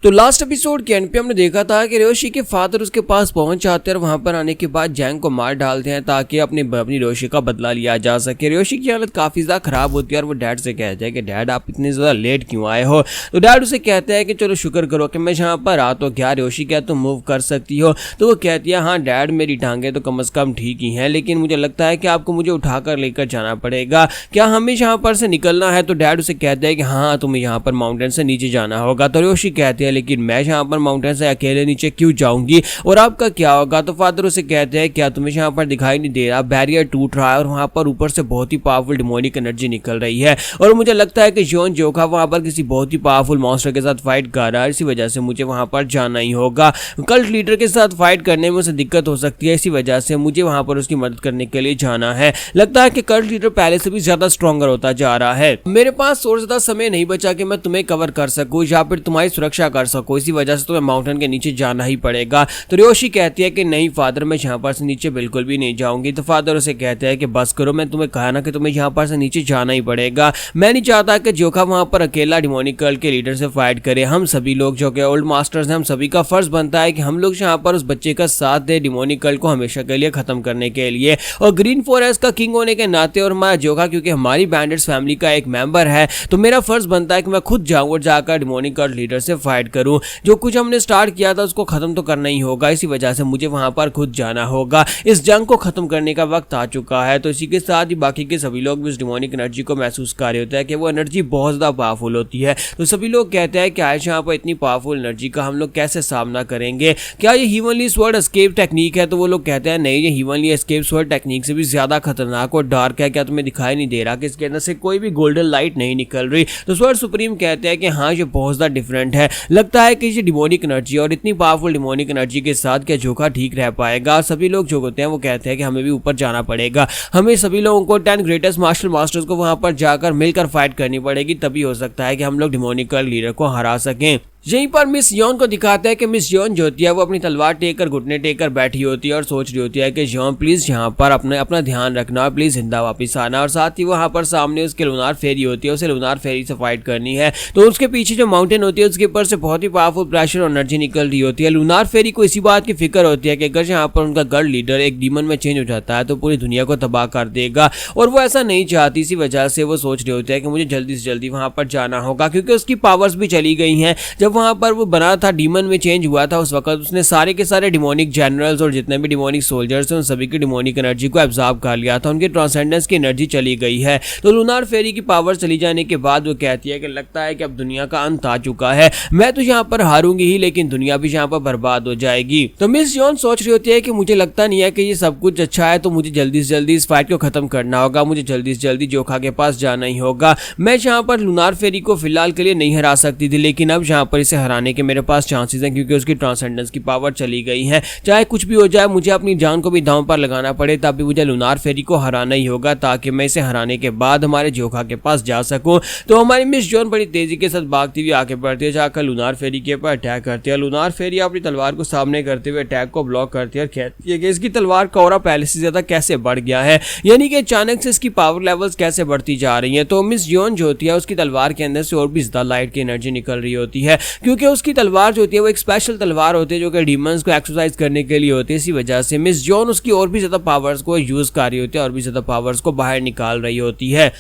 तो last episode के and पे हमने देखा था कि रोशी के फादर उसके पास पहुंच जाते हैं और वहां पर आने के बाद जैंग को मार डालते हैं ताकि अपनी रोशी का बदला लिया जा सके। रोशी की हालत काफी ज्यादा खराब होती है और वो डैड से कहते हैं कि डैड आप इतने ज्यादा लेट क्यों आए हो। तो डैड उसे कहते हैं कि चलो शुक्र करो कि मैं यहाँ पर आ तो क्या रोशी, क्या तुम मूव कर सकती हो। तो वो कहती है हाँ डैड मेरी टांगे तो कम से कम ठीक ही हैं, लेकिन मुझे लगता है कि आपको मुझे उठाकर लेकर जाना पड़ेगा, क्या हमें यहाँ पर से निकलना है। तो डैड उसे कहते हैं कि हाँ तुम्हें यहाँ पर माउंटेन से नीचे जाना होगा। तो रोशी कहती है लेकिन मैं यहाँ पर माउंटेन से अकेले नीचे क्यों जाऊंगी और आपका क्या होगा। तो फादर उसे कहते हैं क्या तुम्हें यहाँ पर दिखाई नहीं दे रहा, बैरियर टूट रहा है और वहां पर ऊपर से बहुत ही पावरफुल डिमोनिक एनर्जी निकल रही है और मुझे लगता है कि जॉन जोखा वहां पर किसी बहुत ही पावरफुल मॉन्स्टर के साथ फाइट कर रहा है, इसी वजह से मुझे वहां पर जाना ही होगा। कल्ट लीडर के साथ फाइट करने में उसे दिक्कत हो सकती है, इसी वजह से मुझे वहां पर उसकी मदद करने के लिए जाना है। लगता है कि कल्ट लीडर पहले से भी ज्यादा स्ट्रॉन्गर होता जा रहा है। मेरे पास और ज्यादा समय नहीं बचा कि मैं तुम्हें कवर कर सकूं या फिर तुम्हारी सुरक्षा कर सकूं, इसी वजह से तुम्हें माउंटेन के नीचे जाना ही पड़ेगा। तो रोशी कहती है कि नहीं फादर मैं यहाँ पर से नीचे बिल्कुल भी नहीं जाऊंगी। तो फादर उसे कहते हैं कि बस करो, मैं तुम्हें कहा ना कि तुम्हें यहाँ पर से नीचे जाना ही पड़ेगा। मैं नहीं चाहता कि जोखा वहां पर अकेला डिमोनिक कल्ट के लीडर से फाइट करे। हम सभी लोग जो कि ओल्ड मास्टर्स हैं, हम सभी का फर्ज बनता है कि हम लोग यहाँ पर उस बच्चे का साथ दे डिमोनिक कल्ट को हमेशा के लिए खत्म करने के लिए। और ग्रीन फॉरेस्ट का किंग होने के नाते और हमारा जोखा क्योंकि हमारी बैंडर्स फैमिली का एक मेंबर है, तो मेरा फर्ज बनता है कि मैं खुद जाऊं और जाकर डिमोनिक कल्ट लीडर से फाइट करूं। जो कुछ हमने स्टार्ट किया था उसको खत्म तो करना ही होगा, इसी वजह से मुझे वहां पर खुद जाना होगा। इस जंग को खत्म करने का वक्त आ चुका है। तो इसी के साथ ही बाकी के सभी लोग भी इस डिमोनिक एनर्जी को महसूस कर रहे होते हैं कि वो एनर्जी बहुत ज्यादा पावरफुल होती है। तो सभी लोग कहते हैं कि आज यहाँ पर इतनी पावरफुल एनर्जी का हम लोग कैसे सामना करेंगे, क्या ये हीवनली स्वॉर्ड एस्केप टेक्निक है। तो वो लोग कहते हैं नहीं, ये हीवनली एस्केप स्वॉर्ड टेक्निक से भी ज्यादा खतरनाक और डार्क है। क्या तुम्हें दिखाई नहीं दे रहा कि इसके अंदर से कोई भी गोल्डन लाइट नहीं निकल रही। तो स्वॉर्ड सुप्रीम कहते हैं कि हाँ ये बहुत ज्यादा डिफरेंट है, लगता है कि ये डिमोनिक एनर्जी और इतनी पावरफुल डिमोनिक एनर्जी के साथ क्या जोखा ठीक रह पाएगा। सभी लोग जो होते हैं वो कहते हैं कि हमें भी ऊपर जाना पड़ेगा, हमें सभी लोगों को 10 ग्रेटेस्ट मार्शल मास्टर्स को वहां पर जाकर मिलकर फाइट करनी पड़ेगी, तभी हो सकता है कि हम लोग डिमोनिक लीडर को हरा सकें। यहीं पर मिस यॉन को दिखाता है कि मिस यॉन जो होती है वो अपनी तलवार टेक कर घुटने टेक कर बैठी होती है और सोच रही होती है कि यॉन प्लीज यहाँ पर अपना ध्यान रखना, प्लीज जिंदा वापस आना। और साथ ही वहाँ पर सामने उसके लूनार फेरी होती है, उसे लूनार फेरी से फाइट करनी है। तो उसके पीछे जो माउंटेन होती है उसके ऊपर से बहुत ही पावरफुल प्रेशर और एनर्जी निकल रही होती है। लूनार फेरी को इसी बात की फिक्र होती है कि अगर यहाँ पर उनका गढ़ लीडर एक डीमन में चेंज हो जाता है तो पूरी दुनिया को तबाह कर देगा और वो ऐसा नहीं चाहती। इसी वजह से वो सोच रही होती है कि मुझे जल्दी से जल्दी वहाँ पर जाना होगा, क्योंकि उसकी पावर्स भी चली गई हैं। जब वहाँ पर वो बना था डीमन में चेंज हुआ था उस वक्त उसने सारे के सारे डिमोनिक जनरल्स और जितने भी डिमोनिक सोल्जर्स हैं उन सभी की डिमोनिक एनर्जी को एब्जॉर्ब कर लिया था, उनके ट्रांसेंडेंस की एनर्जी चली गई है। तो लूनार फेरी की पावर चली जाने के बाद वो कहती है कि लगता है कि अब दुनिया का अंत आ चुका है, मैं तो यहाँ पर हारूंगी ही लेकिन दुनिया भी यहाँ पर बर्बाद हो जाएगी। तो मिस जॉन सोच रही होती है कि मुझे लगता नहीं है कि ये सब कुछ अच्छा है, तो मुझे जल्दी से जल्दी इस फाइट को खत्म करना होगा, मुझे जल्दी से जल्दी जोखा के पास जाना ही होगा। मैं यहाँ पर लूनार फेरी को फिलहाल के लिए नहीं हरा सकती थी, लेकिन अब यहाँ पर इसे हराने के मेरे पास चांसेस हैं क्योंकि उसकी ट्रांसेंडेंस की पावर चली गई है। चाहे कुछ भी हो जाए मुझे अपनी जान को भी दांव पर लगाना पड़े तभी मुझे लूनार फेरी को हराना ही होगा, ताकि मैं इसे हराने के बाद हमारे जोखा के पास जा सकूं। तो हमारी मिस जॉन बड़ी तेजी के साथ भागती हुई आगे बढ़ती है, जाकर लूनार फेरी के ऊपर अटैक करती है। लूनार फेरी अपनी तलवार को सामने करते हुए अटैक को ब्लॉक करती है और कहती है कि इसकी तलवार का ऑरा पहले से ज्यादा कैसे बढ़ गया है, यानी कि अचानक से इसकी पावर लेवल्स कैसे बढ़ती जा रही है। तो मिस जॉन जो होती है उसकी तलवार के अंदर से और भी ज्यादा लाइट की एनर्जी निकल रही होती है, क्योंकि उसकी तलवार जो होती है वो एक स्पेशल तलवार होती है जो कि डीमंस को एक्सरसाइज करने के लिए होती है। इसी वजह से मिस जॉन उसकी और भी ज्यादा पावर्स को यूज कर रही होती है और भी ज्यादा पावर्स को बाहर निकाल रही होती है।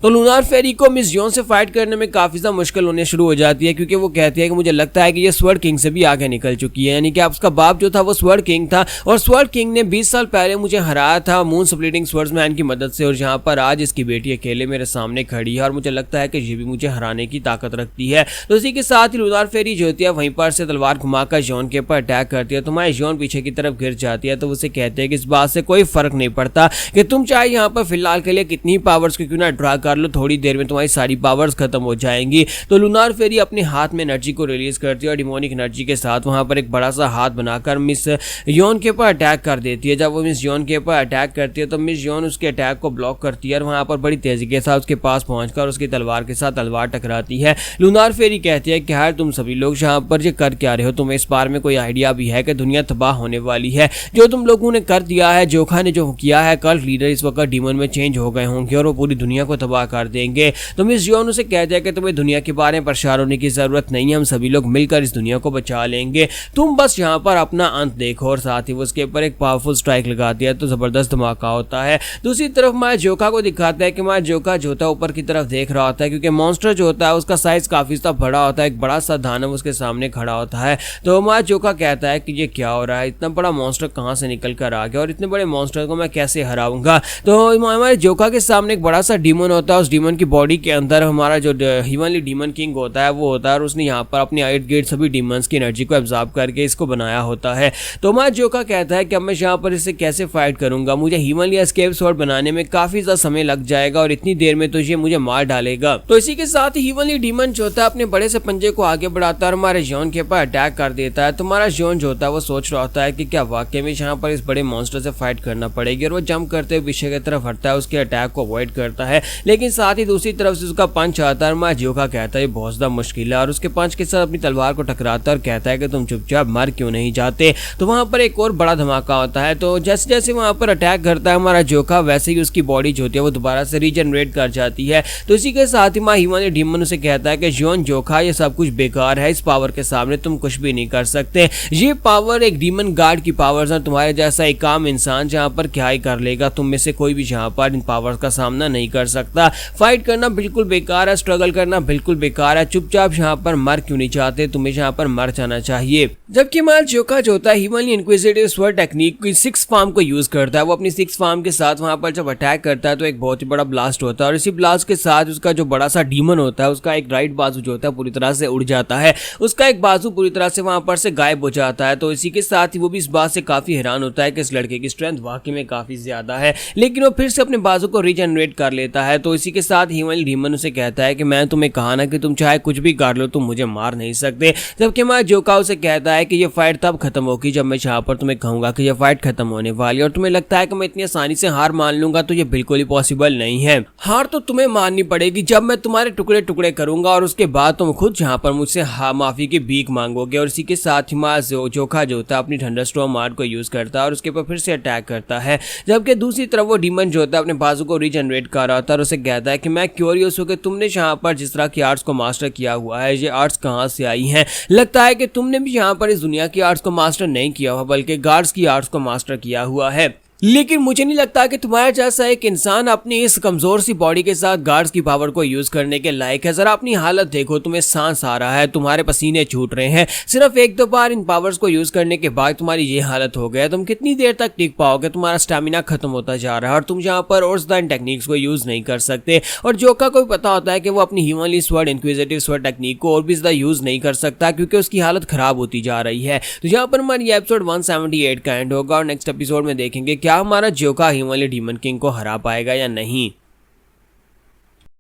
तो लूनार फेरी को मिस जॉन से फाइट करने में काफी ज्यादा मुश्किल होने शुरू हो जाती है, क्योंकि वो कहती है कि मुझे लगता है कि ये स्वर्ड किंग से भी आगे निकल चुकी है, यानी कि उसका बाप जो था वो स्वर्ड किंग था और स्वर्ड किंग ने 20 साल पहले मुझे हराया था मून स्प्लिटिंग स्वर्ड्समैन की मदद से, और यहाँ पर आज इसकी बेटी अकेले मेरे सामने खड़ी है और मुझे लगता है कि ये भी मुझे हराने की ताकत रखती है। तो इसी के साथ ही लूनार फेरी जो होती है वहीं पर से तलवार घुमाकर जॉन के ऊपर अटैक करती है। तुम्हारी जॉन पीछे की तरफ गिर जाती है, तो उसे कहते हैं कि इस बात से कोई फर्क नहीं पड़ता कि तुम चाहे यहाँ पर फिलहाल के लिए कितनी पावर्स को क्यों ना ड्रा कर लो, थोड़ी देर में तुम्हारी सारी पावर्स खत्म हो जाएंगी। तो लूनार फेरी अपने हाथ में एनर्जी को रिलीज करती है और डिमोनिक एनर्जी के साथ वहां पर एक बड़ा सा हाथ बनाकर मिस यॉन के ऊपर अटैक कर देती है। जब वो मिस यॉन के ऊपर अटैक करती है तो मिस यॉन उसके अटैक को ब्लॉक करती है और वहां पर बड़ी तेजी के साथ उसके पास पहुंचकर उसकी तलवार के साथ तलवार टकराती है। लूनार फेरी कहती है कि यार तुम सभी लोग यहाँ पर ये कर क्या रहे हो, तुम्हें इस बार में कोई आइडिया भी है कि दुनिया तबाह होने वाली है। जो तुम लोगों ने कर दिया है, जोखा ने जो किया है, कल्ट लीडर इस वक्त डीमन में चेंज हो गए होंगे और वो पूरी दुनिया को तबाह तबाह कर देंगे। तो मिस जियोन उसे कहते हैं कि तुम्हें दुनिया के बारे में परेशान होने की जरूरत नहीं है, हम सभी लोग मिलकर इस दुनिया को बचा लेंगे, तुम बस यहाँ पर अपना अंत देखो। और साथ ही वो उसके ऊपर एक पावरफुल स्ट्राइक लगा दिया तो जबरदस्त धमाका होता है। दूसरी तरफ माया जोका को दिखाता है कि माया जोका जो होता है ऊपर की तरफ देख रहा होता है, क्योंकि मॉन्स्टर जो होता है उसका साइज काफी सा बड़ा होता है, एक बड़ा सा दानव उसके सामने खड़ा होता है। तो माया जोका कहता है कि ये क्या हो रहा है, इतना बड़ा मॉन्स्टर कहाँ से निकल कर आ गया और इतने बड़े मॉन्स्टर को मैं कैसे हराऊंगा। तो हमारे जोका के सामने एक बड़ा सा डीमन होता है, उस डीमन की बॉडी के अंदर हमारा जो हीवनली डीमन किंग होता है वो होता है, और उसने यहाँ पर अपनी 8 गेट सभी डीमंस की एनर्जी को एब्जॉर्ब करके इसको बनाया होता है। तो माया जोका कहता है कि अब मैं यहाँ पर इससे कैसे फाइट करूंगा, मुझे हीवनली एस्केप स्वॉर्ड बनाने में काफी ज्यादा समय लग जाएगा और इतनी देर में तो ये मुझे मार डालेगा। तो इसी के साथ ही हीवनली डीमन जो होता है अपने बड़े से पंजे को आगे बढ़ाता है और हमारे जॉन के ऊपर अटैक कर देता है। तो हमारा जॉन जो होता है वो सोच रहा होता है कि क्या वाकई में यहाँ पर इस बड़े मॉन्स्टर से फाइट करना पड़ेगी, और वो जंप करते हुए पीछे की तरफ हटता है, उसके अटैक को अवॉइड करता है। लेकिन साथ ही दूसरी तरफ से उसका पंच आता है, हमारा जोका कहता है बहुत ज्यादा मुश्किल है, और उसके पंच के साथ अपनी तलवार को टकराता है और कहता है कि तुम चुपचाप मर क्यों नहीं जाते। तो वहां पर एक और बड़ा धमाका होता है। तो जैसे जैसे वहां पर अटैक करता है हमारा जोका, वैसे ही उसकी बॉडी जो होती है वो दोबारा से रीजनरेट कर जाती है। तो इसी के साथ ही मां हीवनली डीमन उसे कहता है कि जॉन जोका ये सब कुछ बेकार है, इस पावर के सामने तुम कुछ भी नहीं कर सकते, ये पावर एक डीमन गार्ड की पावर्स है, तुम्हारे जैसा एक आम इंसान जहां पर क्या ही कर लेगा, तुम में से कोई भी जहां पर इन पावर्स का सामना नहीं कर सकता, फाइट करना बिल्कुल बेकार है, स्ट्रगल करना बिल्कुल बेकार है, चुपचाप यहाँ पर मर क्यों नहीं चाहते, तुम्हें यहाँ पर मर जाना चाहिए। जबकि हमारा जोका जो होता है हीवनली इंक्विजिटिव स्वॉर्ड टेक्निक की 6 फॉर्म को यूज करता है, वो अपनी 6 फॉर्म के साथ वहां पर जब अटैक करता है तो एक बहुत ही बड़ा ब्लास्ट होता है, और इसी ब्लास्ट के साथ उसका जो बड़ा सा डीमन होता है उसका एक राइट बाजू जो होता है पूरी तरह से उड़ जाता है, उसका एक बाजू पूरी तरह से वहां पर से गायब हो जाता है। तो इसी के साथ ही वो भी इस बात से काफी हैरान होता है कि इस लड़के की स्ट्रेंथ वाकई में काफी ज्यादा है, लेकिन वो फिर से अपने बाजू को रीजनरेट कर लेता है। तो इसी के साथ हीवनली डीमन उसे कहता है कि मैं तुम्हें कहा ना कि तुम चाहे कुछ भी कर लो तुम मुझे मार नहीं सकते। जबकि हमारा जोका उसे कहता है कि ये फाइट तब खत्म होगी जब मैं यहाँ पर तुम्हें कहूंगा कि ये फाइट खत्म होने वाली है, और तुम्हें लगता है कि मैं इतनी आसानी से हार मान लूंगा, तो ये बिल्कुल ही पॉसिबल नहीं है। हार तो तुम्हें माननी पड़ेगी जब मैं तुम्हारे टुकड़े टुकड़े करूंगा, और उसके बाद तुम खुद यहाँ पर मुझसे माफी की भीख मांगोगे। और इसी के साथ ही जोका जो होता है अपनी थंडरस्टॉर्म आर्ट को यूज करता है और उसके ऊपर फिर से अटैक करता है। जबकि दूसरी तरफ वो डीमन जो होता है अपने बाजू को रीजनरेट कर रहा होता है और उसे कहता है कि मैं क्यूरियस हूं कि तुमने यहाँ पर जिस तरह की आर्ट्स को मास्टर किया हुआ है, ये आर्ट्स कहाँ से आई हैं, लगता है कि तुमने भी यहाँ पर इस दुनिया की आर्ट्स को मास्टर नहीं किया हुआ बल्कि गार्ड्स की आर्ट्स को मास्टर किया हुआ है। लेकिन मुझे नहीं लगता कि तुम्हारे जैसा एक इंसान अपनी इस कमजोर सी बॉडी के साथ गार्ड्स की पावर को यूज करने के लायक है। जरा अपनी हालत देखो, तुम्हें सांस आ रहा है, तुम्हारे पसीने छूट रहे हैं, सिर्फ 1-2 बार इन पावर्स को यूज करने के बाद तुम्हारी ये हालत हो गया, तुम कितनी देर तक टिक पाओगे, तुम्हारा स्टेमिना खत्म होता जा रहा है और तुम यहाँ पर और ज्यादा टेक्निक्स को यूज नहीं कर सकते। और जोका को भी पता होता है कि वो अपनी हीवनली स्वॉर्ड इंक्विजिटिव स्वॉर्ड टेक्निक को और भी ज्यादा यूज नहीं कर सकता क्योंकि उसकी हालत खराब होती जा रही है। तो यहाँ पर हमारी एपिसोड 178 का एंड होगा और नेक्स्ट एपिसोड में देखेंगे क्या हमारा जोका हीवनली डीमन किंग को हरा पाएगा या नहीं।